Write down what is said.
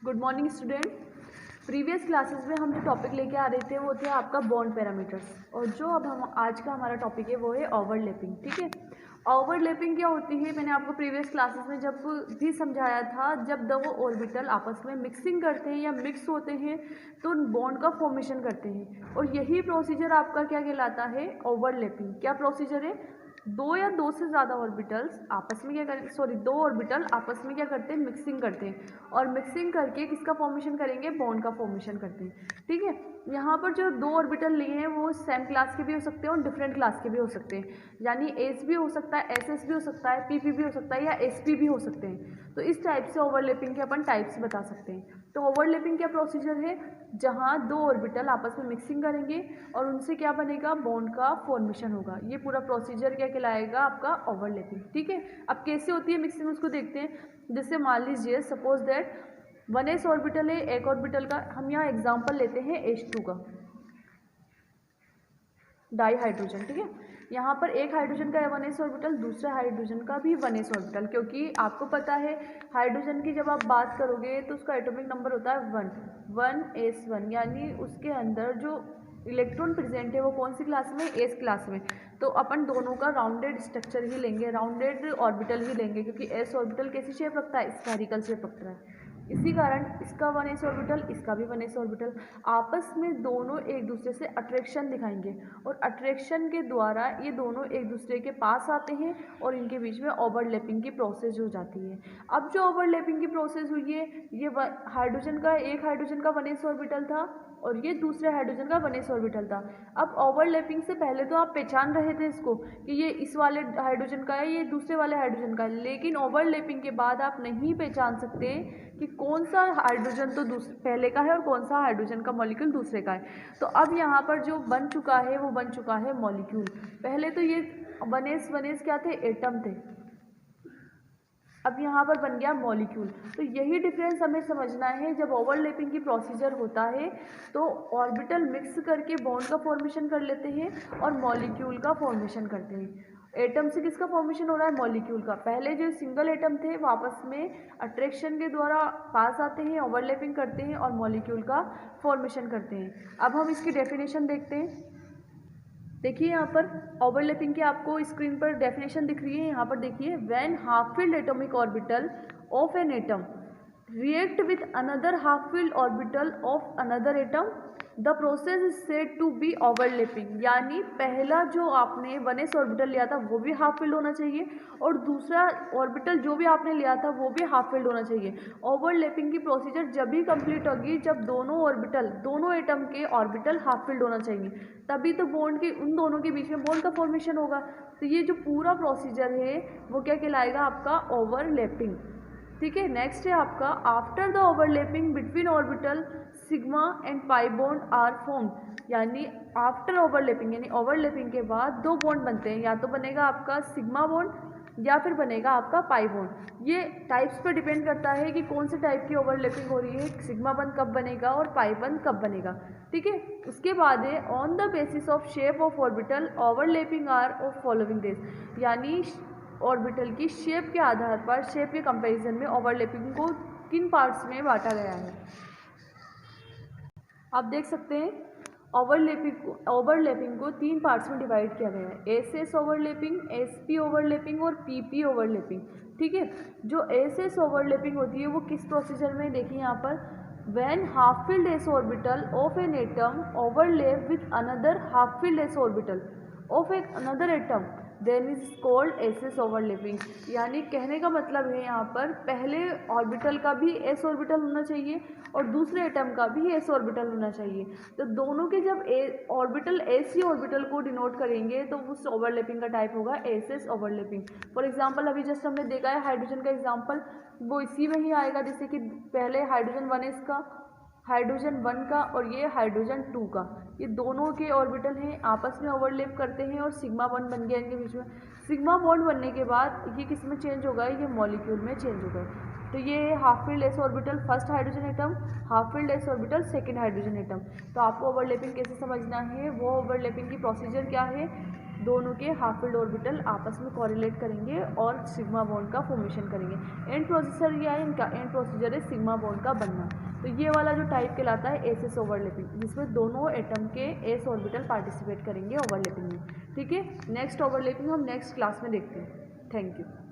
Good morning student. Previous classes में हम जो टॉपिक लेके आ रहे थे वो थे आपका बॉन्ड पैरामीटर्स, और जो अब हम आज का हमारा टॉपिक है वो है ओवरलैपिंग। ठीक है, ओवरलैपिंग क्या होती है मैंने आपको प्रीवियस क्लासेस में जब भी समझाया था। जब दो ऑर्बिटल आपस में मिक्सिंग करते हैं या मिक्स होते हैं तो बॉन्ड का फॉर्मेशन करते हैं, और यही प्रोसीजर आपका क्या कहलाता है, ओवरलैपिंग। क्या प्रोसीजर है, दो या दो से ज़्यादा ऑर्बिटल्स आपस में क्या करें, दो ऑर्बिटल आपस में क्या करते हैं, मिक्सिंग करते हैं, और मिक्सिंग करके किसका फॉर्मेशन करेंगे, बॉन्ड का फॉर्मेशन करते हैं। ठीक है, यहाँ पर जो दो ऑर्बिटल लिए हैं वो सेम क्लास के भी हो सकते हैं और डिफरेंट क्लास के भी हो सकते हैं, यानी एस भी हो सकता है, एस एस भी हो सकता है, पी पी भी हो सकता है, या एस पी भी हो सकते हैं। तो इस टाइप से ओवरलैपिंग के अपन टाइप्स बता सकते हैं। तो ओवरलैपिंग क्या प्रोसीजर है, जहाँ दो ऑर्बिटल आपस में मिक्सिंग करेंगे और उनसे क्या बनेगा, बॉन्ड का फॉर्मेशन होगा। ये पूरा प्रोसीजर क्या कहलाएगा, आपका ओवरलैपिंग। ठीक है, अब कैसे होती है मिक्सिंग उसको देखते हैं। जैसे मान लीजिए सपोज दैट 1s ऑर्बिटल है, एक ऑर्बिटल का हम यहाँ एग्जांपल लेते हैं H2 का, डाई हाइड्रोजन। ठीक है, यहाँ पर एक हाइड्रोजन का 1s ऑर्बिटल, दूसरा हाइड्रोजन का भी 1s ऑर्बिटल, क्योंकि आपको पता है हाइड्रोजन की जब आप बात करोगे तो उसका एटॉमिक नंबर होता है 1s1, यानी उसके अंदर जो इलेक्ट्रॉन प्रेजेंट है वो कौन सी क्लास में, एस क्लास में। तो अपन दोनों का राउंडेड स्ट्रक्चर ही लेंगे, राउंडेड ऑर्बिटल ही लेंगे, क्योंकि एस ऑर्बिटल कैसी शेप रखता है, स्फेरिकल शेप रखता है। इसी कारण इसका 1s ऑर्बिटल, इसका भी 1s ऑर्बिटल, आपस में दोनों एक दूसरे से अट्रैक्शन दिखाएंगे, और अट्रैक्शन के द्वारा ये दोनों एक दूसरे के पास आते हैं और इनके बीच में ओवरलैपिंग की प्रोसेस हो जाती है। अब जो ओवरलैपिंग की प्रोसेस हुई है, ये हाइड्रोजन का, एक हाइड्रोजन का 1s ऑर्बिटल था और ये दूसरे हाइड्रोजन का 1s ऑर्बिटल था। अब ओवरलैपिंग से पहले तो आप पहचान रहे थे इसको कि ये इस वाले हाइड्रोजन का है, ये दूसरे वाले हाइड्रोजन का है, लेकिन ओवरलैपिंग के बाद आप नहीं पहचान सकते कि कौन सा हाइड्रोजन तो पहले का है और कौन सा हाइड्रोजन का मॉलिक्यूल दूसरे का है। तो अब यहाँ पर जो बन चुका है वो बन चुका है मॉलिक्यूल। पहले तो ये 1s क्या थे, एटम थे, अब यहाँ पर बन गया मॉलिक्यूल। तो यही डिफरेंस हमें समझना है। जब ओवरलैपिंग की प्रोसीजर होता है तो ऑर्बिटल मिक्स करके बॉन्ड का फॉर्मेशन कर लेते हैं और मॉलिक्यूल का फॉर्मेशन करते हैं। एटम से किसका फॉर्मेशन हो रहा है, मॉलिक्यूल का। पहले जो सिंगल एटम थे वो आपस में अट्रैक्शन के द्वारा पास आते हैं, ओवरलैपिंग करते हैं और मॉलिक्यूल का फॉर्मेशन करते हैं। अब हम इसकी डेफिनेशन देखते हैं। देखिए यहाँ पर ओवरलैपिंग की आपको स्क्रीन पर डेफिनेशन दिख रही है। यहाँ पर देखिए, when half filled atomic orbital of an atom react with another half filled orbital of another atom the process is said to be overlapping. यानी पहला जो आपने 1s ऑर्बिटल लिया था वो भी हाफ फिल्ड होना चाहिए, और दूसरा ऑर्बिटल जो भी आपने लिया था वो भी हाफ फिल्ड होना चाहिए। ओवरलैपिंग की प्रोसीजर जब भी कंप्लीट होगी जब दोनों ऑर्बिटल, दोनों एटम के ऑर्बिटल हाफ फिल्ड होना चाहिए, तभी तो बॉन्ड के, उन दोनों के बीच में बॉन्ड का फॉर्मेशन होगा। तो ये जो पूरा प्रोसीजर है वो क्या कहलाएगा, आपका ओवरलैपिंग। ठीक है, नेक्स्ट है आपका, after the overlapping between orbital sigma and pi bond are formed. यानी आफ्टर ओवरलैपिंग, यानी ओवरलैपिंग के बाद दो बॉन्ड बनते हैं, या तो बनेगा आपका सिग्मा बॉन्ड या फिर बनेगा आपका पाई बॉन्ड। ये टाइप्स पर डिपेंड करता है कि कौन से टाइप की ओवरलैपिंग हो रही है, सिग्मा बॉन्ड कब बनेगा और पाई बॉन्ड कब बनेगा। ठीक है, उसके बाद है on the basis of shape of orbital overlapping are of following this. यानी ऑर्बिटल की शेप के आधार पर, शेप के कंपैरिजन में ओवरलैपिंग को किन पार्ट्स में बांटा गया है। आप देख सकते हैं ओवरलैपिंग को तीन पार्ट्स में डिवाइड किया गया है, एस ओवरलैपिंग, SP ओवरलैपिंग और PP ओवरलैपिंग। ठीक है, जो SS ओवरलैपिंग होती है वो किस प्रोसीजर में, देखिए यहाँ पर, when half filled s orbital of an atom overlap with another half filled s orbital of another atom then is called SS overlapping. यानी कहने का मतलब है यहाँ पर पहले ऑर्बिटल का भी S ऑर्बिटल होना चाहिए और दूसरे एटम का भी S ऑर्बिटल होना चाहिए। तो दोनों के जब ऑर्बिटल S ही ऑर्बिटल को डिनोट करेंगे तो उस ओवरलैपिंग का टाइप होगा SS ओवरलैपिंग। फॉर एग्जांपल अभी जस्ट हमने देखा है हाइड्रोजन का एग्जांपल, वो इसी में ही आएगा, जैसे कि पहले हाइड्रोजन 1s का, हाइड्रोजन 1 का और ये हाइड्रोजन 2 का, ये दोनों के ऑर्बिटल हैं, आपस में ओवरलैप करते हैं और सिग्मा बॉन्ड बन गया इनके बीच में। सिग्मा बॉन्ड बनने के बाद ये किस में चेंज होगा, ये मॉलिक्यूल में चेंज होगा। तो ये half filled s orbital first hydrogen atom, half filled s orbital second hydrogen atom. तो आपको ओवरलैपिंग कैसे समझना है, वो ओवरलैपिंग की प्रोसीजर क्या है, दोनों के हाफ फील्ड ऑर्बिटल आपस में कोरिलेट करेंगे और सिग्मा बॉन्ड का फॉर्मेशन करेंगे। एंड प्रोसीजर क्या है इनका? एंड प्रोसीजर है सिग्मा बॉन्ड का बनना। तो ये वाला जो टाइप कहलाता है एस एस ओवरलैपिंग, जिसमें दोनों एटम के एस ऑर्बिटल पार्टिसिपेट करेंगे ओवरलैपिंग में। ठीक है, नेक्स्ट ओवरलैपिंग हम नेक्स्ट क्लास में देखते हैं। Thank you.